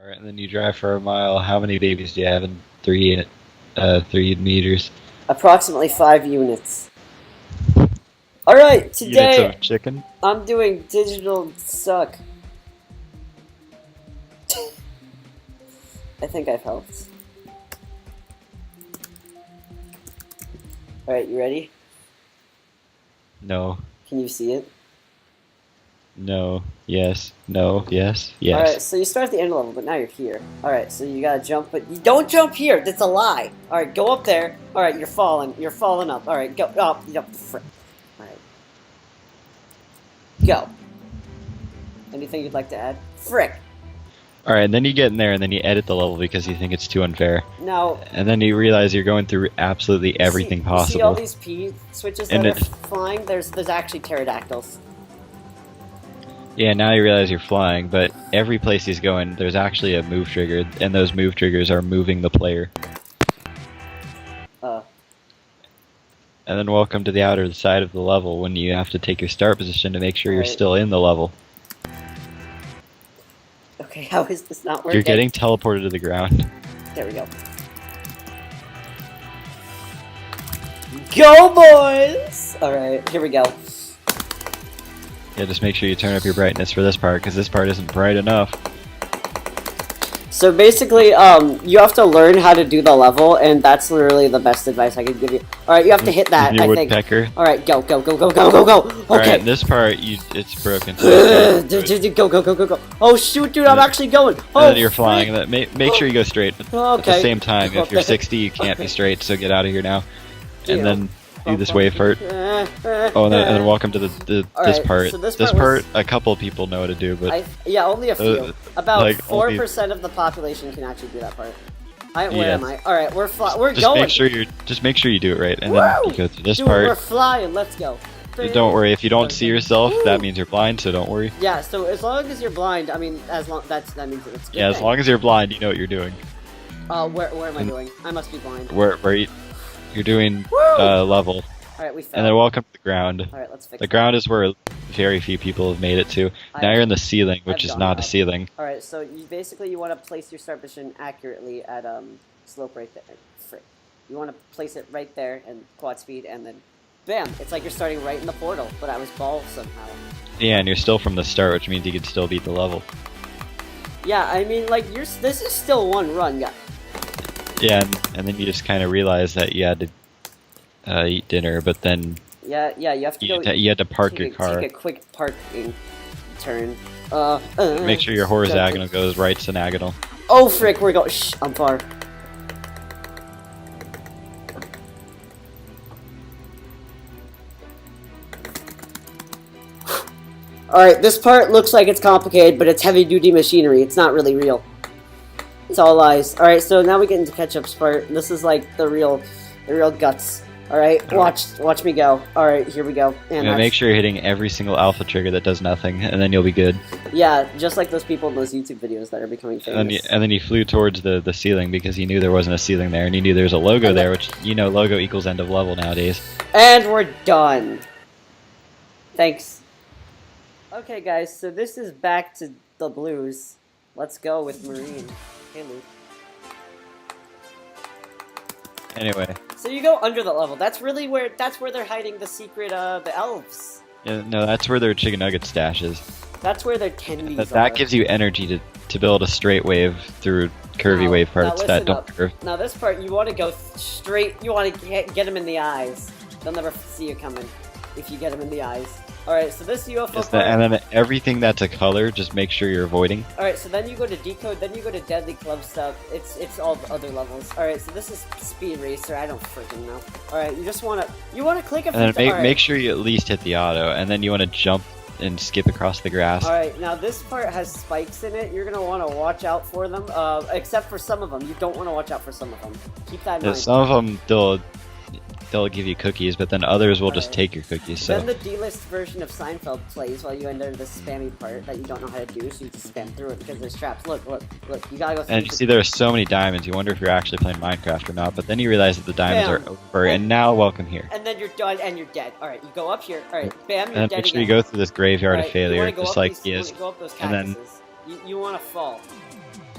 Alright, and then you drive for a mile. How many babies do you have in 3 meters? Approximately 5 units. Alright, Units today of chicken? I'm doing digital suck. I think I've helped. Alright, you ready? No. Can you see it? No. Yes. No. Yes. Yes. Alright, so you start at the end level, but now you're here. Alright, so you gotta jump, but you don't jump here! That's a lie! Alright, go up there. Alright, you're falling. You're falling up. Alright, go. Oh, frick. Alright. Go. Anything you'd like to add? Frick! Alright, and then you get in there and then you edit the level because you think it's too unfair. Now... And then you realize you're going through absolutely everything possible. See all these P switches that are flying? There's actually pterodactyls. Yeah, now you realize you're flying, but every place he's going, there's actually a move trigger, and those move triggers are moving the player. And then welcome to the outer side of the level when you have to take your start position to make sure you're still in the level. Okay, how is this not working? You're getting teleported to the ground. There we go. Go, boys! Alright, here we go. Yeah, just make sure you turn up your brightness for this part, because this part isn't bright enough. So basically, you have to learn how to do the level, and that's literally the best advice I could give you. Alright, you have to hit that, I think. Alright, go, go, go, go, go, go, go! Okay! Alright, this part, it's broken. Go, go, go, go, go! Oh shoot, dude, I'm actually going! Oh, and then you're flying. Make sure you go straight. At the same time, if you're 60, you can't be straight, so get out of here now. And then do this wave part. Oh, and then welcome to this part. So this part, a couple of people know how to do, but yeah, only a few. About like 4% of the population can actually do that part. Where am I? All right, we're just going. Just make sure you do it right, and then you go through this part. We're flying. Let's go. Don't worry, if you don't see yourself, that means you're blind, so don't worry. Yeah, so as long as you're blind, I mean, that means it's good. Yeah, as long as you're blind, you know what you're doing. Where am I doing? I must be blind. You're doing level. Alright, we fell. And then welcome to the ground. Alright, let's fix the ground is where very few people have made it to. Now you're in the ceiling, which is not a ceiling. Alright, so you want to place your start position accurately at slope right there. Frick. You want to place it right there and quad speed, and then bam! It's like you're starting right in the portal, but I was bald somehow. Yeah, and you're still from the start, which means you could still beat the level. Yeah, I mean, like, this is still one run, yeah. Yeah, and then you just kind of realize that you had to eat dinner, but then... Yeah, you have to you had to park your car. Take a quick parking turn. Make sure your horizontal goes right to Oh, frick, we're going... Shh, I'm far. Alright, this part looks like it's complicated, but it's heavy-duty machinery. It's not really real. It's all lies. Alright, so now we get into Ketchup's part. This is like the real guts. Alright, watch me go. Alright, here we go. And make sure you're hitting every single alpha trigger that does nothing, and then you'll be good. Yeah, just like those people in those YouTube videos that are becoming famous. And then you flew towards the ceiling because you knew there wasn't a ceiling there, and you knew there was a logo there, which, you know, logo equals end of level nowadays. And we're done. Thanks. Okay, guys, so this is back to the blues. Let's go with Marine. Hey, Luke. Anyway. So you go under the level. That's where they're hiding the secret, the elves. Yeah, no, that's where their chicken nugget stash is. That's where their tendies are. That gives you energy to build a straight wave through curvy wave parts that don't curve. Now this part, you want to go straight, you want to get them in the eyes. They'll never see you coming if you get them in the eyes. Alright, so this UFO part... And then everything that's a color, just make sure you're avoiding. Alright, so then you go to Decode, then you go to Deadly Club stuff. It's all the other levels. Alright, so this is Speed Racer, I don't freaking know. Alright, you just wanna... You wanna click a few... And then make sure you at least hit the auto, and then you wanna jump and skip across the grass. Alright, now this part has spikes in it. You're gonna wanna watch out for them. Except for some of them. You don't wanna watch out for some of them. Keep that in mind. Some of them, they'll give you cookies, but then others will just take your cookies. So. Then the D-list version of Seinfeld plays while you enter the spammy part that you don't know how to do, so you just spam through it because there's traps. Look, you gotta go through. And you see there are so many diamonds, you wonder if you're actually playing Minecraft or not, but then you realize that the diamonds are over, and now welcome here. And then you're done, and you're dead. Alright, you go up here, alright, bam, you're dead make sure again. you go through this graveyard of failure, just like he is. You wanna go up those and then... You wanna fall.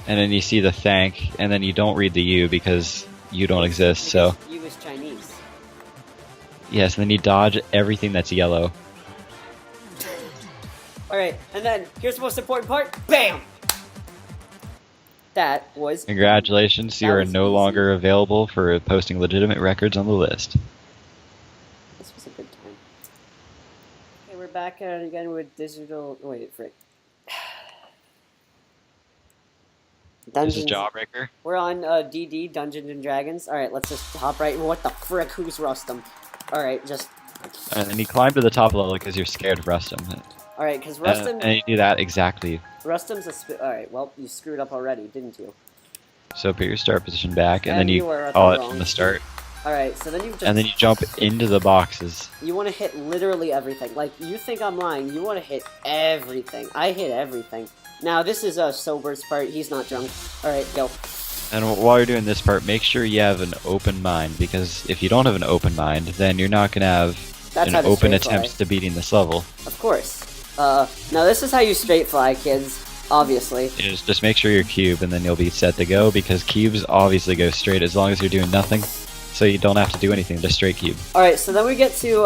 and then you see the thank, and then you don't read the U because you don't exist. So U is Chinese. yes, and then you dodge everything that's yellow. Alright, and then here's the most important part. Bam! That was... Congratulations, you are no longer available for posting legitimate records on the list. This was a good time. Okay, we're back at it again with digital... Wait, frick. This is Jawbreaker. We're on DD, Dungeons and Dragons. Alright, let's just hop right in. What the frick? Who's Rustum? Alright, just... And then you climb to the top level because you're scared of Rustum. Alright, because Rustum... and you do that exactly. Rustum's a... Alright, well, you screwed up already, didn't you? So put your start position back, and then you call it from the start. Alright, so then you just... And then you jump into the boxes. You want to hit literally everything. Like, you think I'm lying, you want to hit everything. I hit everything. Now, this is Sober's part, he's not drunk. Alright, go. And while you're doing this part, make sure you have an open mind, because if you don't have an open mind, then you're not going to have an open attempt to beating this level. Of course. Now this is how you straight fly, kids. Obviously. Just make sure you're cube, and then you'll be set to go, because cubes obviously go straight as long as you're doing nothing, so you don't have to do anything, just straight cube. Alright, so then we get to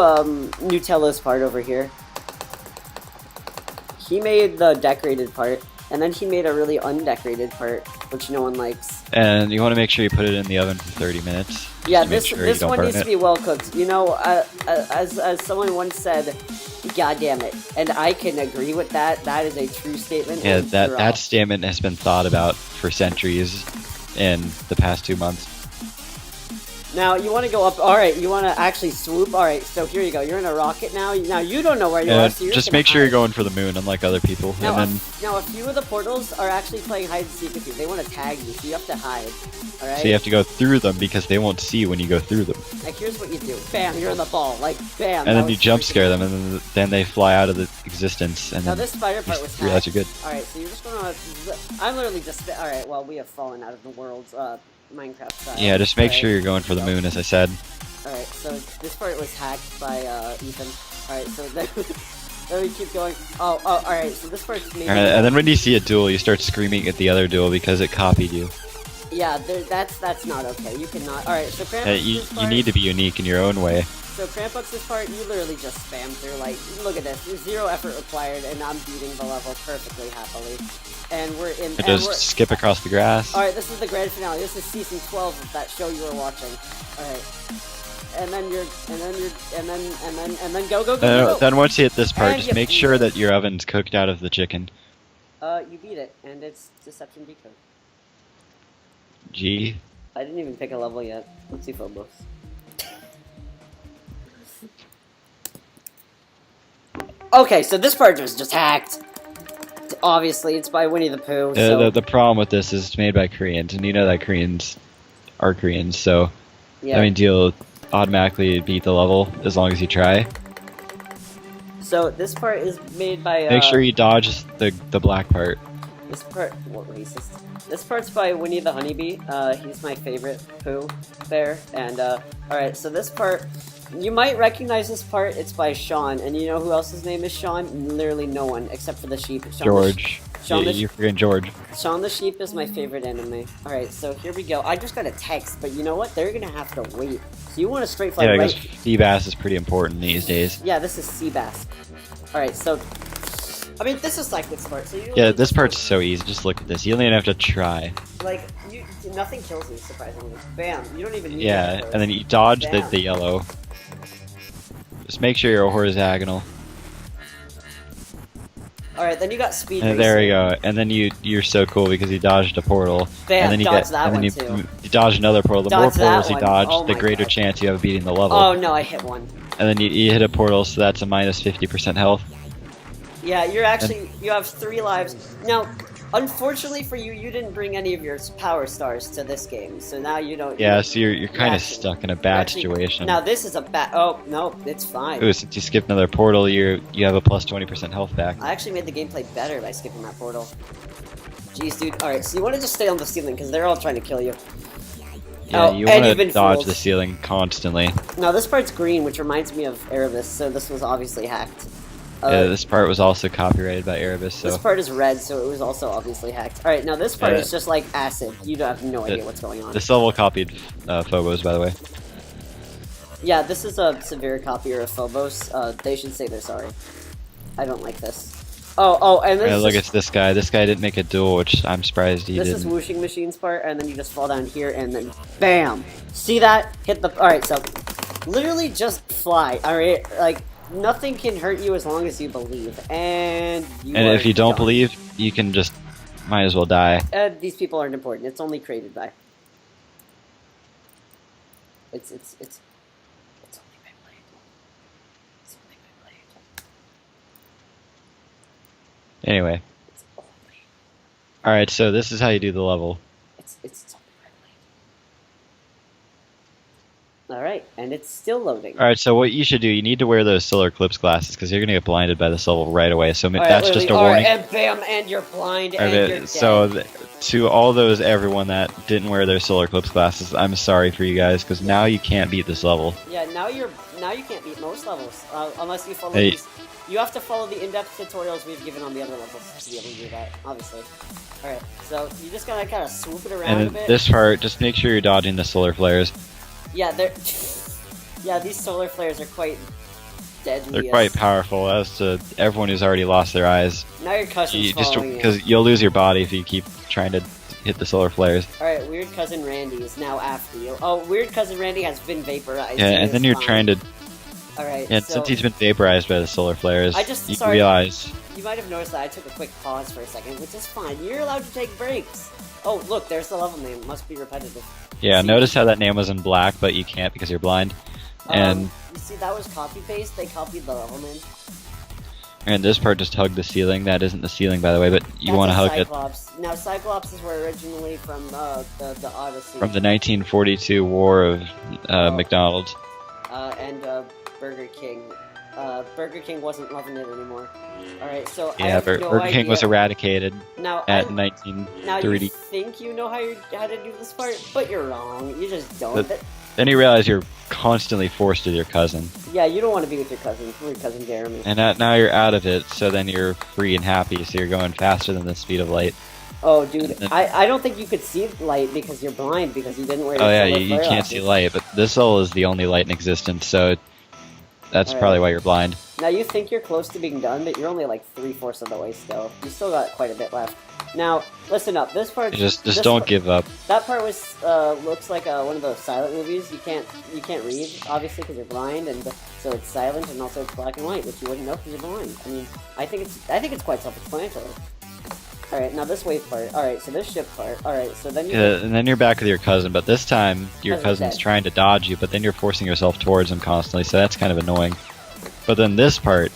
Nutella's part over here. He made the decorated part, and then he made a really undecorated part, which no one likes. And you want to make sure you put it in the oven for 30 minutes. Yeah, this one needs to be well cooked. You know, as someone once said, God damn it. And I can agree with that. That is a true statement. Yeah, that statement has been thought about for centuries in the past 2 months. Now, you want to go up. Alright, you want to actually swoop. Alright, so here you go. You're in a rocket now. Now, you don't know where you are, so you're just make sure you're going for the moon, unlike other people. Now, a few of the portals are actually playing hide and seek with you. They want to tag you, so you have to hide. Alright? So you have to go through them, because they won't see when you go through them. Like, here's what you do. Bam, you're in the ball. Like, bam. And then you jump scare them, and then they fly out of the existence. And now, then this spider part was realize you're good. Alright, so you're just going to... I'm literally just... Alright, well, we have fallen out of the world's Minecraft style. Yeah, just make sure you're going for the moon, as I said. Alright, so this part was hacked by Ethan. Alright, so then, then we keep going. Oh, alright, so this part's maybe... And then when you see a duel, you start screaming at the other duel because it copied you. Yeah, that's not okay. You cannot... Alright, so Krampus you need to be unique in your own way. So Krampus's part, you literally just spam through, like, look at this. There's 0 effort required, and I'm beating the level perfectly happily. And we're in... Just skip across the grass. Alright, this is the grand finale. This is season 12 of that show you were watching. Alright. And then go. Then once you hit this part, just make sure that your oven's cooked out of the chicken. You beat it, and it's Deception Decode. G. I didn't even pick a level yet. Let's see Phobos. Okay, so this part was just hacked. Obviously, it's by Winnie the Pooh. So... The problem with this is it's made by Koreans, and you know that Koreans are Koreans, so yeah. that means you'll automatically beat the level as long as you try. So this part is made by... Make sure you dodge the black part. This part... What racist? This part's by Winnie the Honeybee. He's my favorite Pooh bear. And, alright, so this part... You might recognize this part, it's by Sean, and you know who else's name is Sean? Literally no one, except for the sheep. George. You're forgetting George. Shaun the Sheep is my favorite anime. Alright, so here we go. I just got a text, but you know what? They're gonna have to wait. So you want to straight fly right... Yeah, Seabass is pretty important these days. Yeah, this is Seabass. Alright, so... I mean, this is like this part, so you... Yeah, this part's so easy. Just look at this. You don't even have to try. Like, nothing kills you, surprisingly. Bam. You don't even need Yeah, and then you dodge the yellow. Just make sure you're horizontable. Alright, then you got speed racing. There we go. And then you're so cool because you dodged a portal. Bam, and then you dodge another portal. The more portals you dodge, the greater chance you have of beating the level. Oh no, I hit one. And then you hit a portal, so that's a minus 50% health. Yeah, you have 3 lives. Now, unfortunately for you, you didn't bring any of your power stars to this game, so now you don't... Yeah, so you're kind of stuck in a bad situation. Now this is a bad... Oh, no, it's fine. Ooh, since you skipped another portal, you have a plus 20% health back. I actually made the gameplay better by skipping that portal. Jeez, dude. Alright, so you want to just stay on the ceiling, because they're all trying to kill you. Yeah, you want to dodge the ceiling constantly. Now this part's green, which reminds me of Erebus, so this was obviously hacked. This part was also copyrighted by Erebus, so... This part is red, so it was also obviously hacked. Alright, now this part is just like acid. You have no idea what's going on. This level copied Phobos, by the way. Yeah, this is a severe copier of Phobos. They should say they're sorry. I don't like this. Oh, and this look, it's this guy. This guy didn't make a duel, which I'm surprised he didn't. This is whooshing machines part, and then you just fall down here, and then BAM! See that? Hit the... Alright, so... Literally just fly, alright? Like, nothing can hurt you as long as you believe, and if you don't believe, you can just... Might as well die. These people aren't important. It's only created by... It's only my blade. It's only my blade. Anyway. It's only... Alright, so this is how you do the level. It's only my blade. Alright, and it's still loading. Alright, so what you should do, you need to wear those solar eclipse glasses, because you're going to get blinded by this level right away, so that's just a warning. And bam, and you're blind, and you're dead. So, to all those, everyone that didn't wear their solar eclipse glasses, I'm sorry for you guys, because now you can't beat this level. Yeah, now you can't beat most levels, unless you follow these. You have to follow the in-depth tutorials we've given on the other levels to be able to do that, obviously. Alright, so you just gotta kind of swoop it around a bit. This part, just make sure you're dodging the solar flares. Yeah, these solar flares are quite deadly. They're quite powerful, as to everyone who's already lost their eyes. Now your cousin's following you. Because you'll lose your body if you keep trying to hit the solar flares. Alright, Weird Cousin Randy is now after you. Oh, Weird Cousin Randy has been vaporized. Yeah, and then you're trying to... Alright, yeah, since he's been vaporized by the solar flares, you realize... You might have noticed that I took a quick pause for a second, which is fine. You're allowed to take breaks. Oh, look, there's the level name. It must be repetitive. Yeah, notice how that name was in black, but you can't because you're blind. And you see, that was copy-paste. They copied the level name. And this part just hugged the ceiling. That isn't the ceiling, by the way, but you want to hug Cyclops. Now, Cyclops is where originally from the Odyssey. From the 1942 War of McDonald's. And Burger King. Burger King wasn't loving it anymore. Alright, so yeah, Burger King was eradicated at 1930. Now you think you know how to do this part, but you're wrong. You just don't. Then you realize you're constantly forced with your cousin. Yeah, you don't want to be with your cousin Jeremy. And now you're out of it, so then you're free and happy, so you're going faster than the speed of light. Oh, dude, I don't think you could see light because you're blind, because you didn't wear your solar flare you can't see light, but this level is the only light in existence, so that's probably why you're blind. Now, you think you're close to being done, but you're only like 3/4 of the way still. You still got quite a bit left. Now, listen up. This part... Just don't give up. That part was looks like one of those silent movies. You can't read, obviously, because you're blind, and so it's silent, and also it's black and white, which you wouldn't know because you're blind. I mean, I think it's quite self-explanatory. Alright, now this wave part. Alright, so this ship part. Alright, so then and then you're back with your cousin, but this time your cousin's trying to dodge you, but then you're forcing yourself towards him constantly, so that's kind of annoying. But then this part,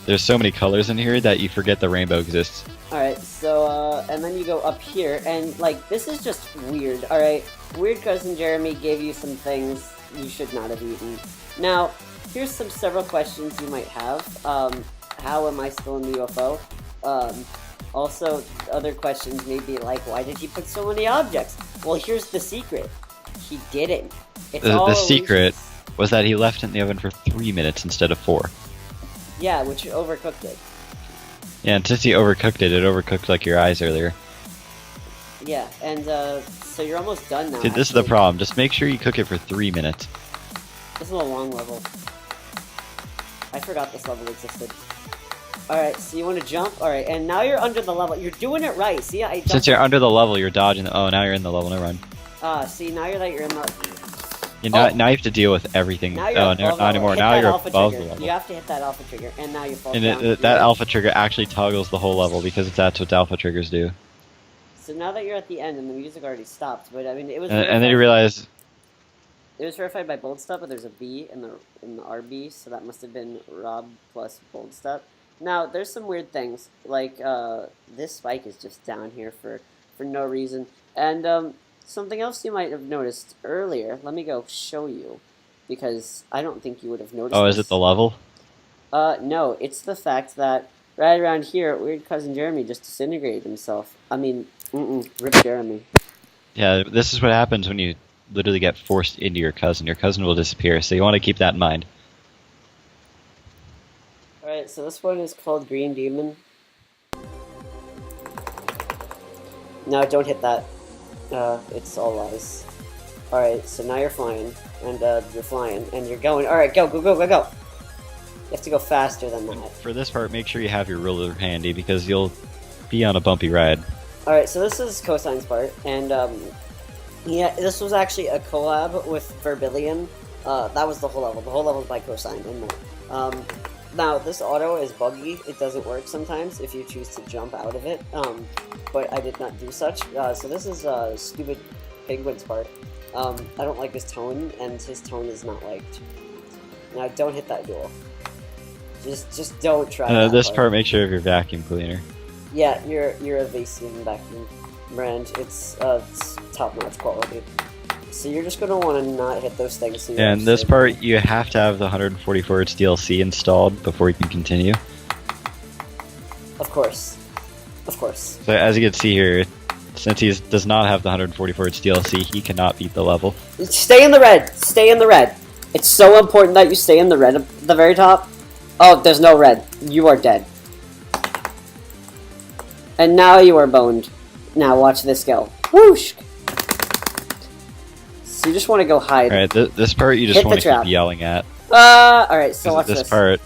there's so many colors in here that you forget the rainbow exists. Alright, so, and then you go up here, and, like, this is just weird, alright? Weird Cousin Jeremy gave you some things you should not have eaten. Now, here's several questions you might have. How am I still in the UFO? Also, other questions may be like, why did he put so many objects? Well, here's the secret. He didn't. The secret was that he left it in the oven for 3 minutes instead of 4. Yeah, which overcooked it. Yeah, and since he overcooked it, it overcooked like your eyes earlier. Yeah, and so you're almost done now. Dude, this is the problem. Just make sure you cook it for 3 minutes. This is a long level. I forgot this level existed. Alright, so you want to jump? Alright, and now you're under the level. You're doing it right. See, I jumped. Since you're under the level, you're dodging the... Oh, now you're in the level. Never mind. See, now you're in the... Now you have to deal with everything. Now not anymore. Now you're above the level. You have to hit that alpha trigger, and now you fall down. And that alpha trigger actually toggles the whole level, because that's what alpha triggers do. So now that you're at the end, and the music already stopped, but I mean, it was... And then you realize... It was verified by Boldstep, but there's a B in the RB, so that must have been Rob plus Boldstep. Now, there's some weird things, like, this spike is just down here for no reason. And, something else you might have noticed earlier, let me go show you, because I don't think you would have noticed is it the level? No, it's the fact that right around here, Weird Cousin Jeremy just disintegrated himself. I mean, rip Jeremy. Yeah, this is what happens when you literally get forced into your cousin. Your cousin will disappear, so you want to keep that in mind. Alright, Alright, so this one is called Green Demon. No, don't hit that. It's all lies. Alright, so now you're flying, and you're going. Alright, go, go, go, go, go! You have to go faster than that. For this part, make sure you have your ruler handy, because you'll be on a bumpy ride. Alright, so this is Cosign's part, and, yeah, this was actually a collab with Verbillion. That was the whole level. The whole level is by Cosign and more. Now, this auto is buggy. It doesn't work sometimes if you choose to jump out of it, but I did not do such. So this is Stupid Penguin's part. I don't like his tone, and his tone is not liked. Now, don't hit that duel. Just don't try that this part, make sure of your vacuum cleaner. Yeah, you're a Vacuum vacuum brand. It's top-notch quality. So you're just gonna want to not hit those things. So and this part, you have to have the 144 Hz DLC installed before you can continue. Of course. Of course. So as you can see here, since he does not have the 144 Hz DLC, he cannot beat the level. Stay in the red! Stay in the red! It's so important that you stay in the red at the very top. Oh, there's no red. You are dead. And now you are boned. Now watch this go. Whoosh! So you just want to go hide. Alright, this part you just want to keep yelling at. Alright, so watch this. This part.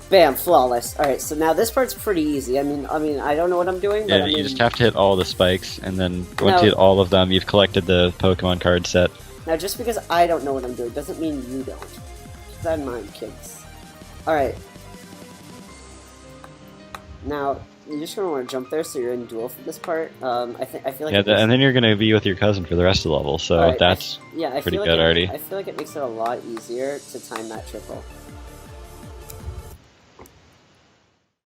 Bam, flawless. Alright, so now this part's pretty easy. I mean, I don't know what I'm doing, but Yeah, I mean, you just have to hit all the spikes, and then once you hit all of them, you've collected the Pokemon card set. Now, just because I don't know what I'm doing doesn't mean you don't. Keep that in mind, kids. Alright. Now, you're just gonna want to jump there, so you're in duel for this part. I feel like and then you're gonna be with your cousin for the rest of the level, so that's I pretty feel good already. I feel like it makes it a lot easier to time that triple.